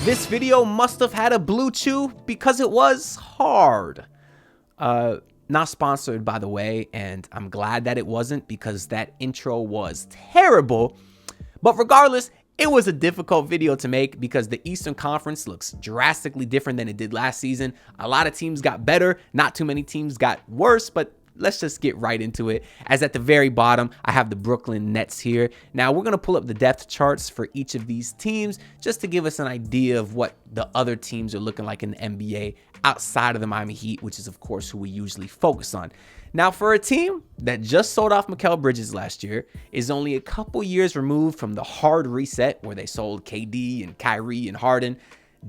This video must have had a blue chew because it was hard. Not sponsored, by the way, and I'm glad that it wasn't because that intro was terrible. But regardless, it was a difficult video to make because the Eastern Conference looks drastically different than it did last season. A lot of teams got better, not too many teams got worse, but let's just get right into it. As at the very bottom, I have the Brooklyn Nets here. Now, we're going to pull up the depth charts for each of these teams just to give us an idea of what the other teams are looking like in the NBA outside of the Miami Heat, which is, of course, who we usually focus on. Now, for a team that just sold off Mikal Bridges last year, is only a couple years removed from the hard reset where they sold KD and Kyrie and Harden,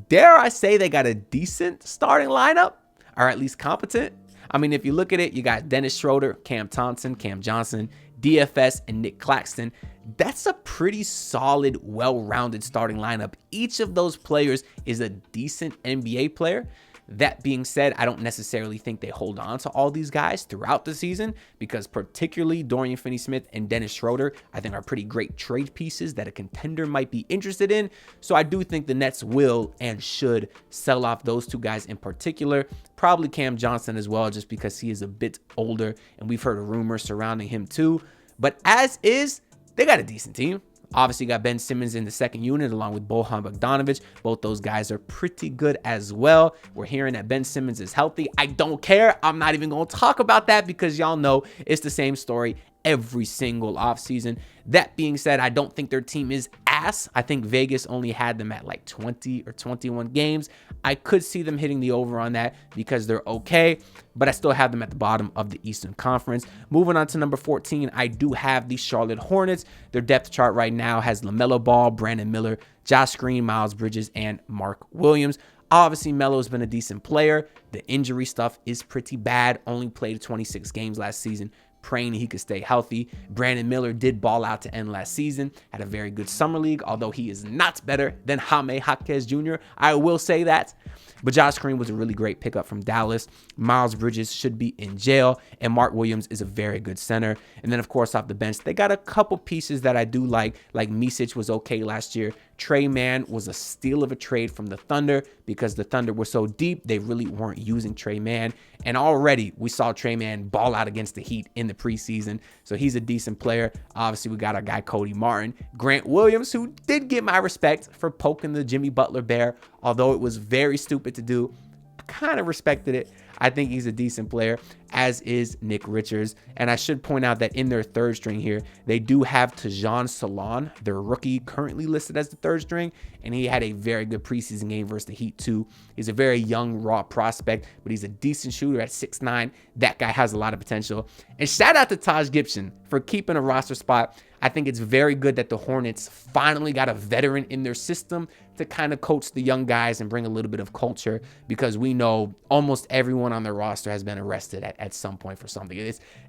dare I say they got a decent starting lineup, or at least competent. I mean, if you look at it, you got Dennis Schroeder, Cam Thompson, Cam Johnson, DFS, and Nick Claxton. That's a pretty solid, well-rounded starting lineup. Each of those players is a decent NBA player. That being said, I don't necessarily think they hold on to all these guys throughout the season because particularly Dorian Finney-Smith and Dennis Schroeder, I think are pretty great trade pieces that a contender might be interested in. So I do think the Nets will and should sell off those two guys in particular. Probably Cam Johnson as well, just because he is a bit older and we've heard rumors surrounding him too. But as is, they got a decent team. Obviously, got Ben Simmons in the second unit along with Bojan Bogdanovic. Both those guys are pretty good as well. We're hearing that Ben Simmons is healthy. I don't care. I'm not even going to talk about that because y'all know it's the same story every single offseason. That being said, I don't think their team is ass. I think Vegas only had them at like 20 or 21 games. I could see them hitting the over on that because they're okay, but I still have them at the bottom of the Eastern Conference. Moving on to number 14, I do have the Charlotte Hornets. Their depth chart right now has LaMelo Ball, Brandon Miller, Josh Green, Miles Bridges, and Mark Williams. Obviously, Melo's been a decent player. The injury stuff is pretty bad. Only played 26 games last season, praying he could stay healthy. Brandon Miller did ball out to end last season, had a very good summer league, although he is not better than Jaime Jaquez Jr. I will say that. But Josh Green was a really great pickup from Dallas. Miles Bridges should be in jail, and Mark Williams is a very good center. And then, of course, off the bench, they got a couple pieces that I do like Micic was okay last year. Trey Mann was a steal of a trade from the Thunder because the Thunder were so deep, they really weren't using Trey Mann. And already we saw Trey Mann ball out against the Heat in the preseason. So he's a decent player. Obviously, we got our guy Cody Martin. Grant Williams, who did get my respect for poking the Jimmy Butler bear, although it was very stupid to do. I kind of respected it. I think he's a decent player, as is Nick Richards. And I should point out that in their third string here, they do have Tajon Salon, their rookie, currently listed as the third string. And he had a very good preseason game versus the Heat too. He's a very young, raw prospect, but he's a decent shooter at 6'9". That guy has a lot of potential. And shout out to Taj Gibson for keeping a roster spot. I think it's very good that the Hornets finally got a veteran in their system to kind of coach the young guys and bring a little bit of culture, because we know almost everyone on their roster has been arrested at some point for something.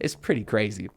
It's pretty crazy.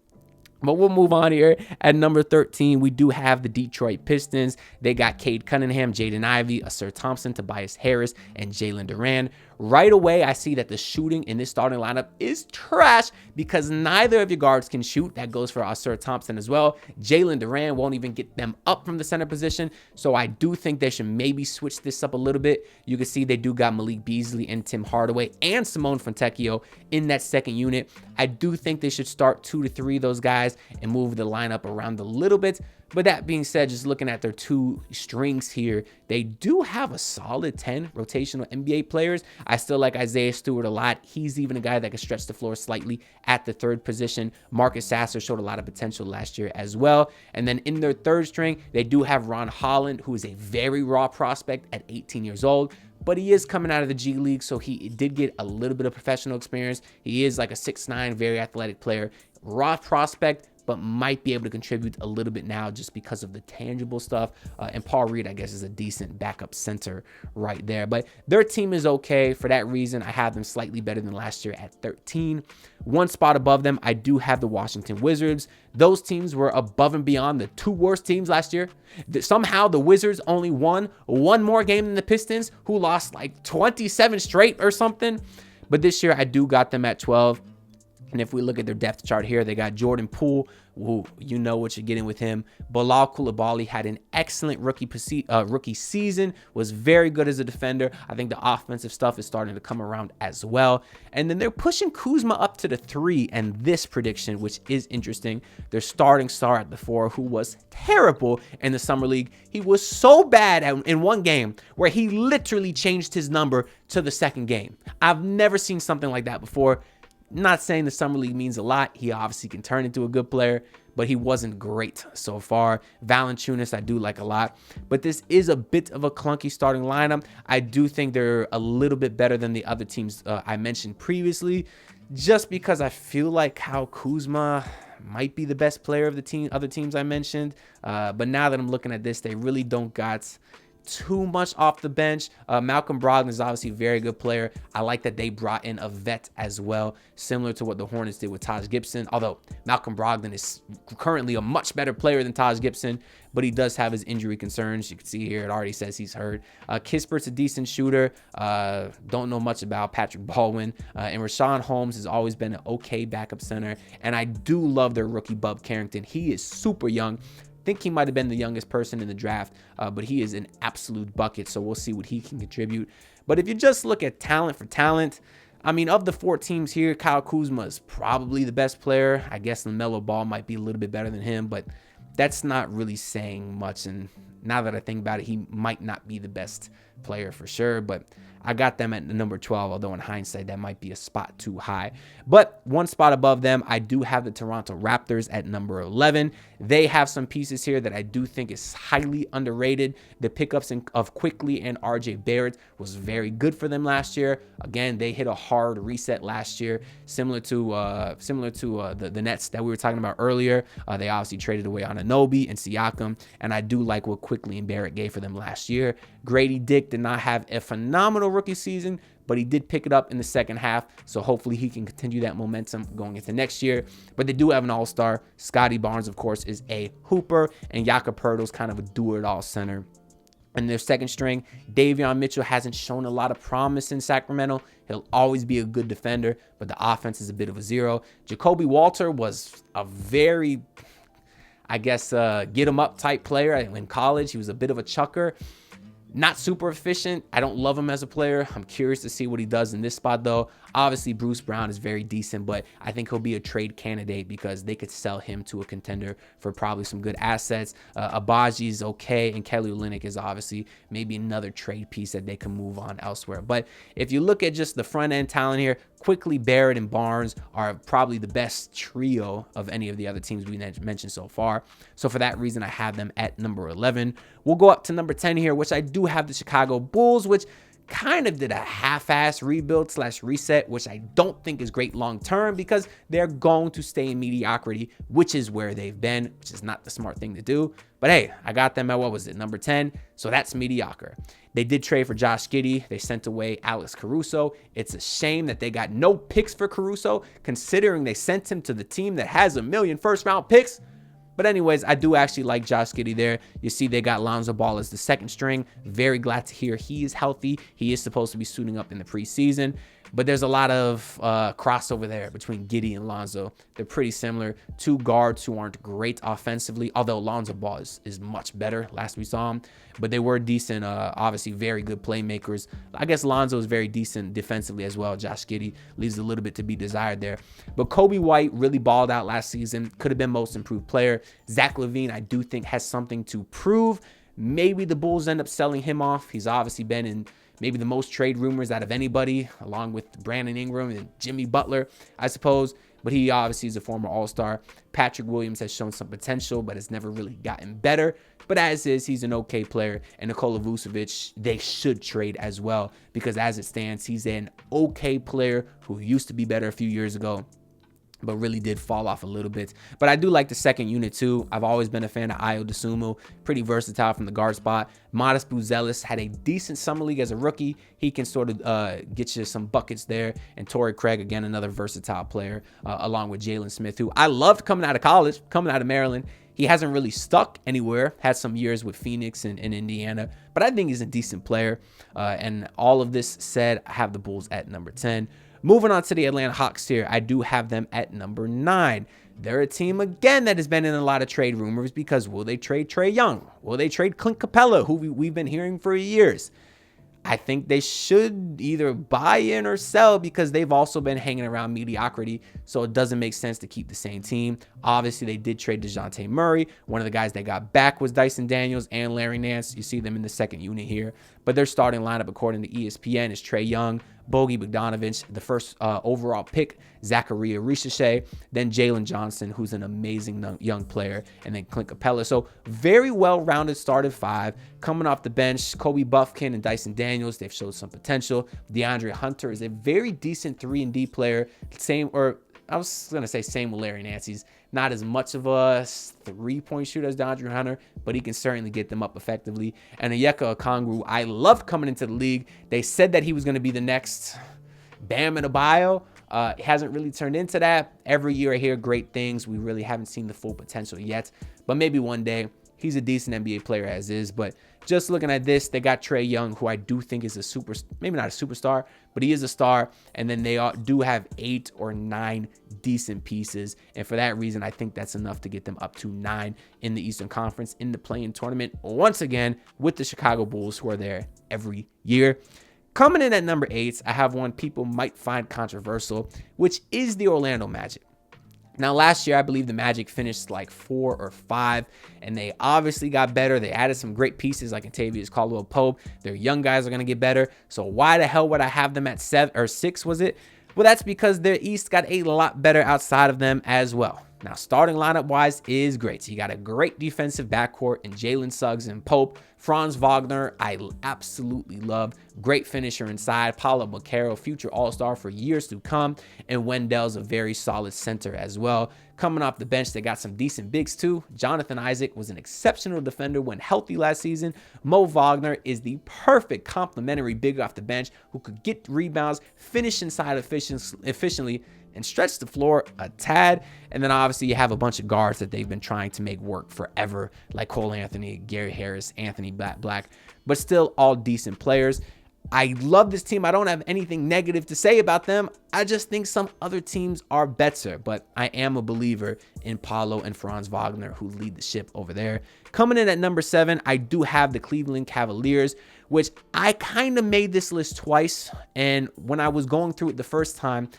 But we'll move on here. At number 13, we do have the Detroit Pistons. They got Cade Cunningham, Jaden Ivey, Asir Thompson, Tobias Harris, and Jalen Duran. Right away, I see that the shooting in this starting lineup is trash because neither of your guards can shoot. That goes for Asir Thompson as well. Jalen Duran won't even get them up from the center position. So I do think they should maybe switch this up a little bit. You can see they do got Malik Beasley and Tim Hardaway and Simone Fontecchio in that second unit. I do think they should start 2 to 3 of those guys and move the lineup around a little bit. But that being said, just looking at their two strings here, they do have a solid 10 rotational NBA players. I still like Isaiah Stewart a lot. He's even a guy that can stretch the floor slightly at the third position. Marcus Sasser showed a lot of potential last year as well. And then in their third string, they do have Ron Holland, who is a very raw prospect at 18 years old. But he is coming out of the G League, so he did get a little bit of professional experience. He is like a 6'9", very athletic player. Raw prospect, but might be able to contribute a little bit now just because of the tangible stuff. And Paul Reed, I guess, is a decent backup center right there. But their team is okay. For that reason, I have them slightly better than last year at 13. One spot above them, I do have the Washington Wizards. Those teams were above and beyond the 2 worst teams last year. Somehow the Wizards only won one more game than the Pistons, who lost like 27 straight or something. But this year, I do got them at 12. And if we look at their depth chart here, they got Jordan Poole. Woo, you know what you're getting with him. Bilal Coulibaly had an excellent rookie season, was very good as a defender. I think the offensive stuff is starting to come around as well. And then they're pushing Kuzma up to the 3, and this prediction, which is interesting, their starting star at the 4, who was terrible in the Summer League. He was so bad in one game where he literally changed his number to the second game. I've never seen something like that before. Not saying the Summer League means a lot. He obviously can turn into a good player, but he wasn't great so far. Valanciunas, I do like a lot, but this is a bit of a clunky starting lineup. I do think they're a little bit better than the other teams I mentioned previously, just because I feel like Kyle Kuzma might be the best player of the other teams I mentioned. But now that I'm looking at this, they really don't got too much off the bench. Malcolm Brogdon is obviously a very good player. I like that they brought in a vet as well, similar to what the Hornets did with Taj Gibson, although Malcolm Brogdon is currently a much better player than Taj Gibson, but he does have his injury concerns. You can see here it already says he's hurt. Kispert's a decent shooter. Don't know much about Patrick Baldwin. And Rashawn Holmes has always been an okay backup center, and I do love their rookie Bub Carrington. He is super young. Think he might have been the youngest person in the draft, but he is an absolute bucket, so we'll see what he can contribute. But if you just look at talent for talent, I mean, of the 4 teams here, Kyle Kuzma is probably the best player. I guess LaMelo Ball might be a little bit better than him, but that's not really saying much. And now that I think about it, he might not be the best player for sure, but I got them at number 12, although in hindsight, that might be a spot too high. But one spot above them, I do have the Toronto Raptors at number 11. They have some pieces here that I do think is highly underrated. The pickups of Quickly and RJ Barrett was very good for them last year. Again, they hit a hard reset last year, similar to the Nets that we were talking about earlier. They obviously traded away Anunoby and Siakam, and I do like what Quickly and Barrett gave for them last year. Grady Dick did not have a phenomenal rookie season, but he did pick it up in the second half, so hopefully he can continue that momentum going into next year. But they do have an all-star. Scotty Barnes, of course, is a hooper, and Jakob Poeltl's kind of a do-it-all center. And their second string, Davion Mitchell, hasn't shown a lot of promise in Sacramento. He'll always be a good defender, but the offense is a bit of a 0. Jacoby Walter was a very, I guess, get him up type player in college. He was a bit of a chucker. Not super efficient. I don't love him as a player. I'm curious to see what he does in this spot, though. Obviously, Bruce Brown is very decent, but I think he'll be a trade candidate because they could sell him to a contender for probably some good assets. Abaji is okay, and Kelly Olynyk is obviously maybe another trade piece that they can move on elsewhere. But if you look at just the front-end talent here, Quickly, Barrett, and Barnes are probably the best trio of any of the other teams we mentioned so far. So for that reason, I have them at number 11. We'll go up to number 10 here, which I do have the Chicago Bulls, which kind of did a half-ass rebuild / reset, which I don't think is great long-term because they're going to stay in mediocrity, which is where they've been, which is not the smart thing to do. But hey, I got them at, what was it, number 10? So that's mediocre. They did trade for Josh Giddey. They sent away Alex Caruso. It's a shame that they got no picks for Caruso, considering they sent him to the team that has 1 million first-round picks. But anyways, I do actually like Josh Giddey there. You see they got Lonzo Ball as the second string. Very glad to hear he is healthy. He is supposed to be suiting up in the preseason. But there's a lot of crossover there between Giddey and Lonzo. They're pretty similar. 2 guards who aren't great offensively, although Lonzo Ball is much better last we saw him. But they were decent, obviously very good playmakers. I guess Lonzo is very decent defensively as well. Josh Giddey leaves a little bit to be desired there. But Kobe White really balled out last season. Could have been most improved player. Zach LaVine, I do think, has something to prove. Maybe the Bulls end up selling him off. He's obviously been in maybe the most trade rumors out of anybody, along with Brandon Ingram and Jimmy Butler, I suppose. But he obviously is a former All-Star. Patrick Williams has shown some potential, but has never really gotten better. But as is, he's an okay player. And Nikola Vucevic, they should trade as well, because as it stands, he's an okay player who used to be better a few years ago, but really did fall off a little bit. But I do like the second unit too. I've always been a fan of Ayo Dosunmu, pretty versatile from the guard spot. Modest Buzelis had a decent summer league as a rookie. He can sort of get you some buckets there. And Torrey Craig, again, another versatile player, along with Jalen Smith, who I loved coming out of college, coming out of Maryland. He hasn't really stuck anywhere, had some years with Phoenix and Indiana, but I think he's a decent player. And all of this said, I have the Bulls at number 10. Moving on to the Atlanta Hawks here, I do have them at number 9. They're a team, again, that has been in a lot of trade rumors because will they trade Trae Young? Will they trade Clint Capella, who we've been hearing for years? I think they should either buy in or sell because they've also been hanging around mediocrity, so it doesn't make sense to keep the same team. Obviously, they did trade DeJounte Murray. One of the guys they got back was Dyson Daniels and Larry Nance. You see them in the second unit here. But their starting lineup, according to ESPN, is Trae Young, Bogi Bogdanovic, the first overall pick, Zachariah Ricochet, then Jalen Johnson, who's an amazing young player, and then Clint Capella. So very well-rounded started 5. Coming off the bench, Kobe Buffkin and Dyson Daniels, they've showed some potential. DeAndre Hunter is a very decent 3-and-D player. Same with Larry Nance. He's not as much of a 3-point shooter as DeAndre Hunter, but he can certainly get them up effectively. And Onyeka Okongwu, I love coming into the league. They said that he was going to be the next Bam Adebayo. It hasn't really turned into that. Every year I hear great things. We really haven't seen the full potential yet, but maybe one day. He's a decent NBA player as is, but just looking at this, they got Trae Young, who I do think is maybe not a superstar, but he is a star. And then they do have 8 or 9 decent pieces. And for that reason, I think that's enough to get them up to 9 in the Eastern Conference in the play-in tournament. Once again, with the Chicago Bulls, who are there every year. Coming in at number 8, I have one people might find controversial, which is the Orlando Magic. Now, last year, I believe the Magic finished like 4 or 5, and they obviously got better. They added some great pieces like Kentavious Caldwell-Pope. Their young guys are going to get better. So why the hell would I have them at 7 or 6, was it? Well, that's because their East got a lot better outside of them as well. Now, starting lineup-wise is great. So you got a great defensive backcourt in Jalen Suggs and Pope. Franz Wagner, I absolutely love. Great finisher inside. Paolo Banchero, future All-Star for years to come. And Wendell's a very solid center as well. Coming off the bench, they got some decent bigs too. Jonathan Isaac was an exceptional defender when healthy last season. Mo Wagner is the perfect complementary big off the bench who could get rebounds, finish inside efficiently, and stretch the floor a tad. And then obviously you have a bunch of guards that they've been trying to make work forever, like Cole Anthony, Gary Harris, Anthony Black, but still all decent players. I love this team. I don't have anything negative to say about them. I just think some other teams are better, but I am a believer in Paolo and Franz Wagner, who lead the ship over there. Coming in at number 7, I do have the Cleveland Cavaliers, which I kind of made this list twice. And when I was going through it the first time,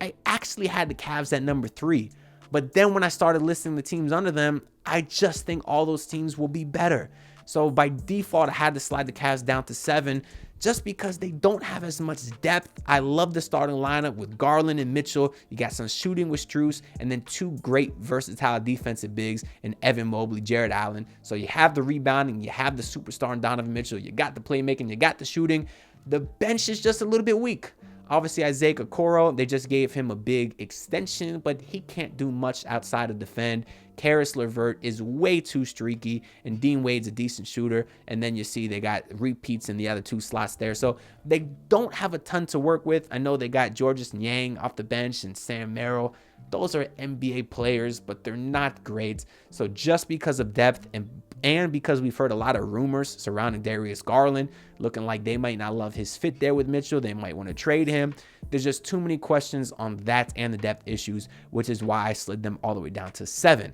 I actually had the Cavs at number 3. But then when I started listing the teams under them, I just think all those teams will be better. So by default, I had to slide the Cavs down to 7 just because they don't have as much depth. I love the starting lineup with Garland and Mitchell. You got some shooting with Strus, and then 2 great versatile defensive bigs in Evan Mobley, Jared Allen. So you have the rebounding, you have the superstar in Donovan Mitchell, you got the playmaking, you got the shooting. The bench is just a little bit weak. Obviously, Isaac Okoro, they just gave him a big extension, but he can't do much outside of defend. Karis LeVert is way too streaky, and Dean Wade's a decent shooter. And then you see they got repeats in the other 2 slots there. So they don't have a ton to work with. I know they got Georges Niang off the bench and Sam Merrill. Those are NBA players, but they're not great. So just because of depth and because we've heard a lot of rumors surrounding Darius Garland, looking like they might not love his fit there with Mitchell. They might want to trade him. There's just too many questions on that and the depth issues, which is why I slid them all the way down to 7.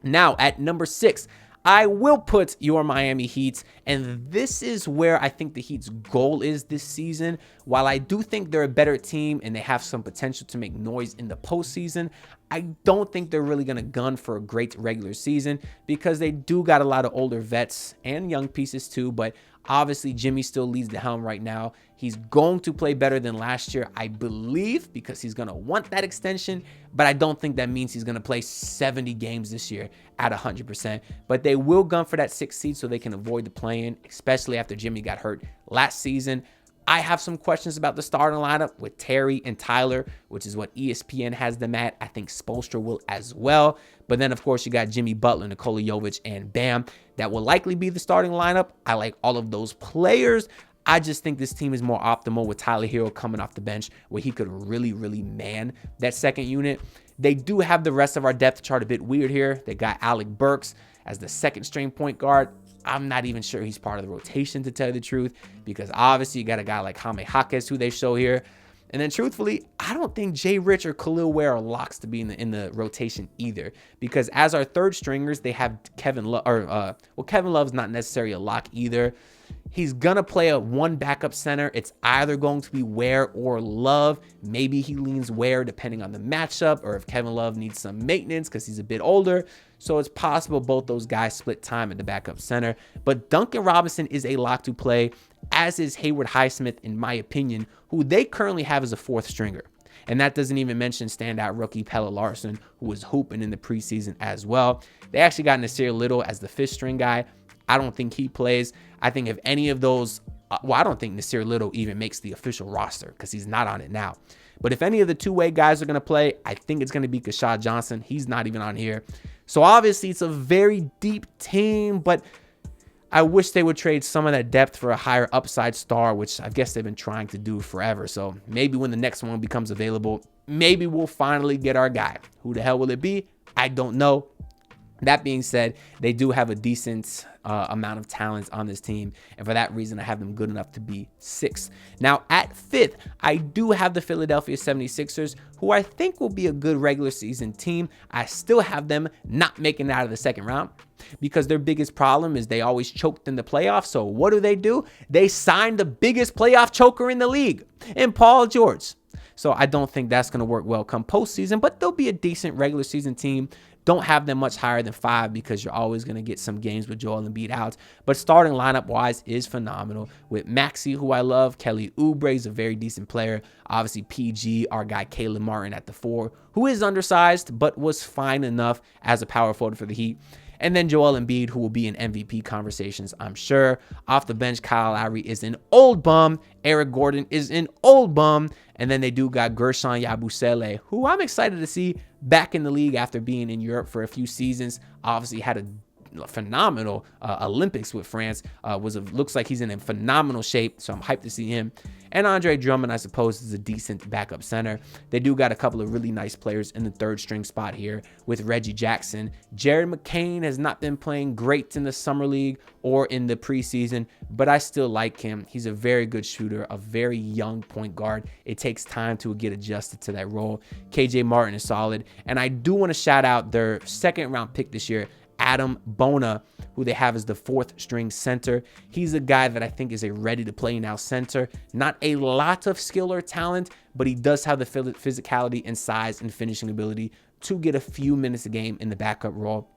Now, at number 6, I will put your Miami Heat, and this is where I think the Heat's goal is this season. While I do think they're a better team and they have some potential to make noise in the postseason, I don't think they're really going to gun for a great regular season because they do got a lot of older vets and young pieces too, but obviously Jimmy still leads the helm right now. He's going to play better than last year, I believe, because he's going to want that extension, but I don't think that means he's going to play 70 games this year at 100%. But they will gun for that 6th seed so they can avoid the play-in, especially after Jimmy got hurt last season. I have some questions about the starting lineup with Terry and Tyler, which is what ESPN has them at. I think Spoelstra will as well. But then, of course, you got Jimmy Butler, Nikola Jovic, and Bam. That will likely be the starting lineup. I like all of those players. I just think this team is more optimal with Tyler Hero coming off the bench where he could really, really man that second unit. They do have the rest of our depth chart a bit weird here. They got Alec Burks as the second string point guard. I'm not even sure he's part of the rotation, to tell you the truth, because obviously you got a guy like Jaime Jaquez, who they show here. And then truthfully, I don't think Jay Rich or Khalil Ware are locks to be in the rotation either, because as our third stringers, they have Kevin Love, Kevin Love's not necessarily a lock either. He's going to play a one backup center. It's either going to be Ware or Love. Maybe he leans Ware depending on the matchup, or if Kevin Love needs some maintenance because he's a bit older. So it's possible both those guys split time at the backup center. But Duncan Robinson is a lock to play, as is Haywood Highsmith, in my opinion, who they currently have as a fourth stringer. And that doesn't even mention standout rookie Pelle Larsson, who was hooping in the preseason as well. They actually got Nasir Little as the fifth string guy. I don't think he plays. I think if any of those, I don't think Nasir Little even makes the official roster because he's not on it now. But if any of the two-way guys are going to play, I think it's going to be Keshad Johnson. He's not even on here. So obviously it's a very deep team, but I wish they would trade some of that depth for a higher upside star, which I guess they've been trying to do forever. So maybe when the next one becomes available, maybe we'll finally get our guy. Who the hell will it be? I don't know. That being said, they do have a decent amount of talents on this team, and for that reason, I have them good enough to be sixth. Now, at fifth, I do have the Philadelphia 76ers, who I think will be a good regular season team. I still have them not making it out of the second round because their biggest problem is they always choked in the playoffs. So what do? They signed the biggest playoff choker in the league in Paul George. So I don't think that's going to work well come postseason, but they'll be a decent regular season team. Don't have them much higher than 5 because you're always going to get some games with Joel Embiid out. But starting lineup-wise is phenomenal with Maxey, who I love. Kelly Oubre is a very decent player. Obviously, PG, our guy Caleb Martin at the 4, who is undersized but was fine enough as a power forward for the Heat. And then Joel Embiid, who will be in MVP conversations, I'm sure. Off the bench, Kyle Lowry is an old bum. Eric Gordon is an old bum. And then they do got Gershon Yabusele, who I'm excited to see back in the league after being in Europe for a few seasons. Obviously had a phenomenal Olympics with France. Looks like he's in a phenomenal shape, so I'm hyped to see him. And Andre Drummond, I suppose, is a decent backup center. They do got a couple of really nice players in the third string spot here with Reggie Jackson. Jared McCain has not been playing great in the summer league or in the preseason, but I still like him. He's a very good shooter, a very young point guard. It takes time to get adjusted to that role. KJ Martin is solid. And I do want to shout out their second round pick this year, Adam Bona, who they have as the fourth string center. He's a guy that I think is a ready to play now center. Not a lot of skill or talent, but he does have the physicality and size and finishing ability to get a few minutes a game in the backup role.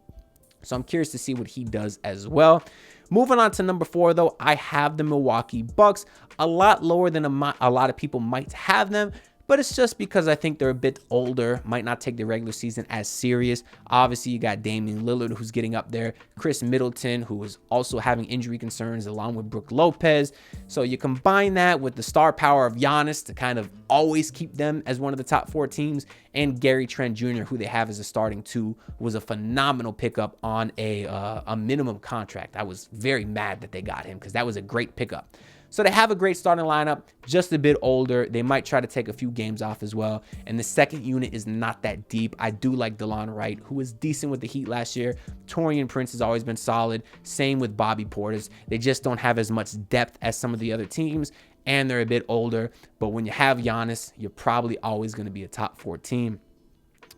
So I'm curious to see what he does as well. Moving on to number 4, though, I have the Milwaukee Bucks, a lot lower than a lot of people might have them. But it's just because I think they're a bit older, might not take the regular season as serious. Obviously, you got Damian Lillard, who's getting up there. Chris Middleton, who is also having injury concerns, along with Brook Lopez. So you combine that with the star power of Giannis to kind of always keep them as one of the top 4 teams. And Gary Trent Jr., who they have as a starting 2, was a phenomenal pickup on a minimum contract. I was very mad that they got him because that was a great pickup. So they have a great starting lineup, just a bit older. They might try to take a few games off as well. And the second unit is not that deep. I do like DeLon Wright, who was decent with the Heat last year. Taurean Prince has always been solid. Same with Bobby Portis. They just don't have as much depth as some of the other teams, and they're a bit older. But when you have Giannis, you're probably always going to be a top 4 team.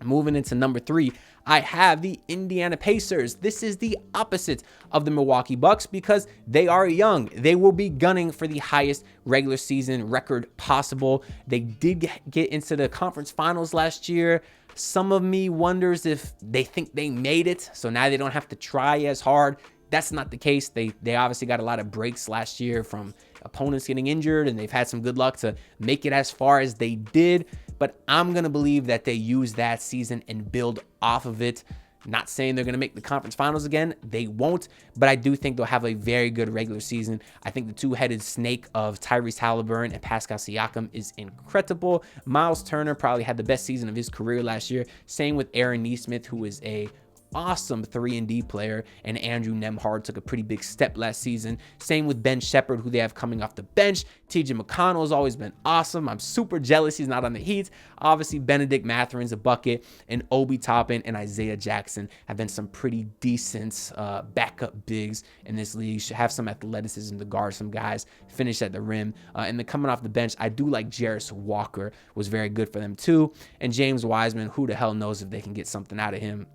Moving into number 3, I have the Indiana Pacers. This is the opposite of the Milwaukee Bucks because they are young. They will be gunning for the highest regular season record possible. They did get into the conference finals last year. Some of me wonders if they think they made it, so now they don't have to try as hard. That's not the case. They obviously got a lot of breaks last year from opponents getting injured, and they've had some good luck to make it as far as they did. But I'm going to believe that they use that season and build off of it. Not saying they're going to make the conference finals again. They won't, but I do think they'll have a very good regular season. I think the two-headed snake of Tyrese Halliburton and Pascal Siakam is incredible. Miles Turner probably had the best season of his career last year. Same with Aaron Nesmith, who is a awesome 3-and-D player, and Andrew Nembhard took a pretty big step last season. Same with Ben Shepherd, who they have coming off the bench. TJ McConnell has always been awesome. I'm super jealous he's not on the Heat. Obviously, Benedict Matherin's a bucket, and Obi Toppin and Isaiah Jackson have been some pretty decent backup bigs in this league. Should have some athleticism to guard some guys, finish at the rim. And then coming off the bench, I do like Jarris Walker, was very good for them too. And James Wiseman, who the hell knows if they can get something out of him?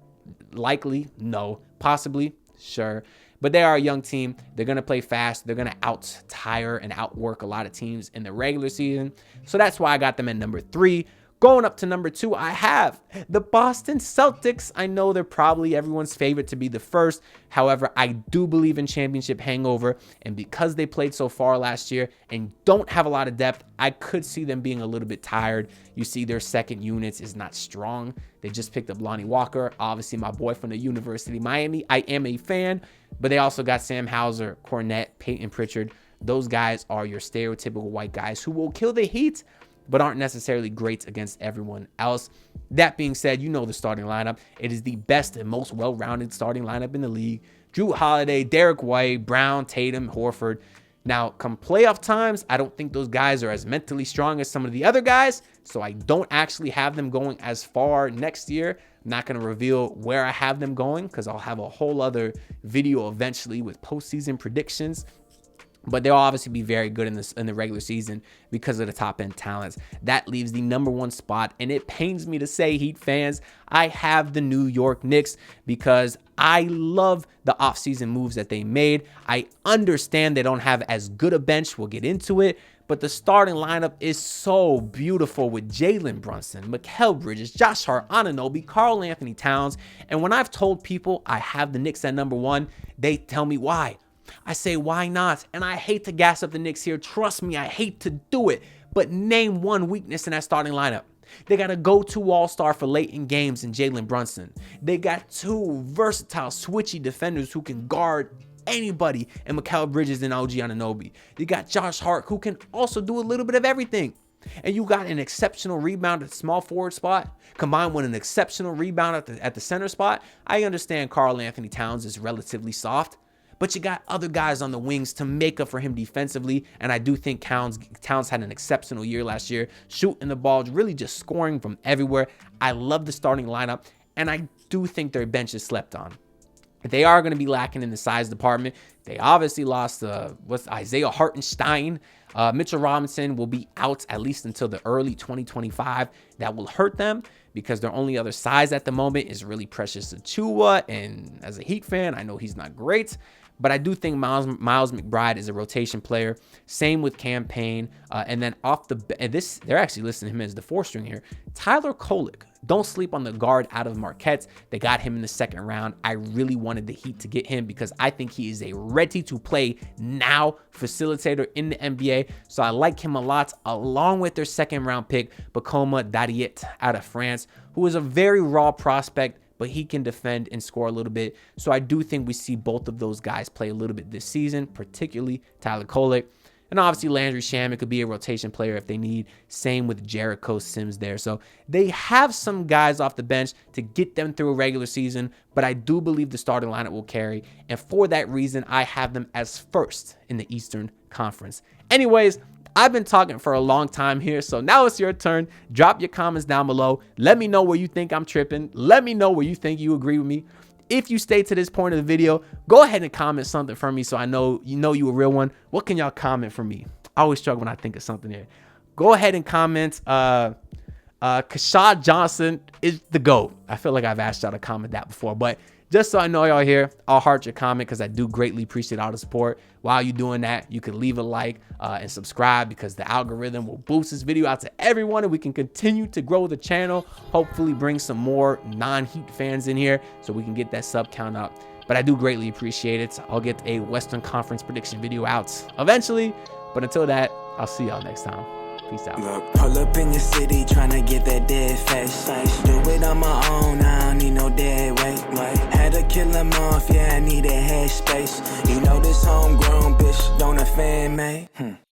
Likely, no. Possibly, sure. But they are a young team. They're going to play fast. They're going to out-tire and outwork a lot of teams in the regular season. So that's why I got them at number 3. Going up to number 2, I have the Boston Celtics. I know they're probably everyone's favorite to be the first. However, I do believe in championship hangover. And because they played so far last year and don't have a lot of depth, I could see them being a little bit tired. You see their second unit is not strong. They just picked up Lonnie Walker, obviously my boy from the University of Miami. I am a fan, but they also got Sam Hauser, Cornette, Peyton Pritchard. Those guys are your stereotypical white guys who will kill the Heat, but aren't necessarily great against everyone else. That being said, you know the starting lineup. It is the best and most well-rounded starting lineup in the league. Jrue Holiday, Derek White, Brown, Tatum, Horford. Now, come playoff times, I don't think those guys are as mentally strong as some of the other guys, so I don't actually have them going as far next year. I'm not going to reveal where I have them going because I'll have a whole other video eventually with postseason predictions. But they'll obviously be very good in the regular season because of the top-end talents. That leaves the number 1 spot, and it pains me to say, Heat fans, I have the New York Knicks because I love the offseason moves that they made. I understand they don't have as good a bench. We'll get into it. But the starting lineup is so beautiful with Jalen Brunson, Mikal Bridges, Josh Hart, Anunoby, Karl Anthony Towns. And when I've told people I have the Knicks at number 1, they tell me why. I say, why not? And I hate to gas up the Knicks here. Trust me, I hate to do it. But name one weakness in that starting lineup. They got a go-to all-star for late in games in Jalen Brunson. They got 2 versatile, switchy defenders who can guard anybody in Mikal Bridges and OG Anunoby. They got Josh Hart, who can also do a little bit of everything. And you got an exceptional rebound at the small forward spot, combined with an exceptional rebound at the center spot. I understand Karl Anthony Towns is relatively soft, but you got other guys on the wings to make up for him defensively. And I do think Towns had an exceptional year last year, shooting the ball, really just scoring from everywhere. I love the starting lineup, and I do think their bench is slept on. They are going to be lacking in the size department. They obviously lost Isaiah Hartenstein. Mitchell Robinson will be out at least until the early 2025. That will hurt them because their only other size at the moment is really Precious Achiuwa. And as a Heat fan, I know he's not great. But I do think Miles McBride is a rotation player. Same with Cam Payne. And then they're actually listing him as the 4th string here. Tyler Kolek. Don't sleep on the guard out of Marquette. They got him in the 2nd round. I really wanted the Heat to get him because I think he is a ready-to-play now facilitator in the NBA. So I like him a lot, along with their 2nd round pick, Bacoma Dadiet out of France, who is a very raw prospect, but he can defend and score a little bit. So I do think we see both of those guys play a little bit this season, particularly Tyler Kolek. And obviously Landry Shamet could be a rotation player if they need. Same with Jericho Sims there. So they have some guys off the bench to get them through a regular season, but I do believe the starting lineup will carry. And for that reason, I have them as 1st in the Eastern Conference. Anyways, I've been talking for a long time here, so now it's your turn. Drop your comments down below. Let me know where you think I'm tripping. Let me know where you think you agree with me. If you stay to this point of the video, go ahead and comment something for me so I know you a real one. What can y'all comment for me? I always struggle when I think of something here. Go ahead and comment. Keshad Johnson is the GOAT. I feel like I've asked y'all to comment that before, but just so I know y'all here, I'll heart your comment because I do greatly appreciate all the support. While you're doing that, you can leave a like and subscribe because the algorithm will boost this video out to everyone and we can continue to grow the channel. Hopefully bring some more non-Heat fans in here so we can get that sub count up. But I do greatly appreciate it. I'll get a Western Conference prediction video out eventually. But until that, I'll see y'all next time. Peace out. Look, pull up in your city trying to get that dead face. Do it on my own, I don't need no dead weight. Had to kill him off, yeah, I need a head space. You know this homegrown bitch don't offend me.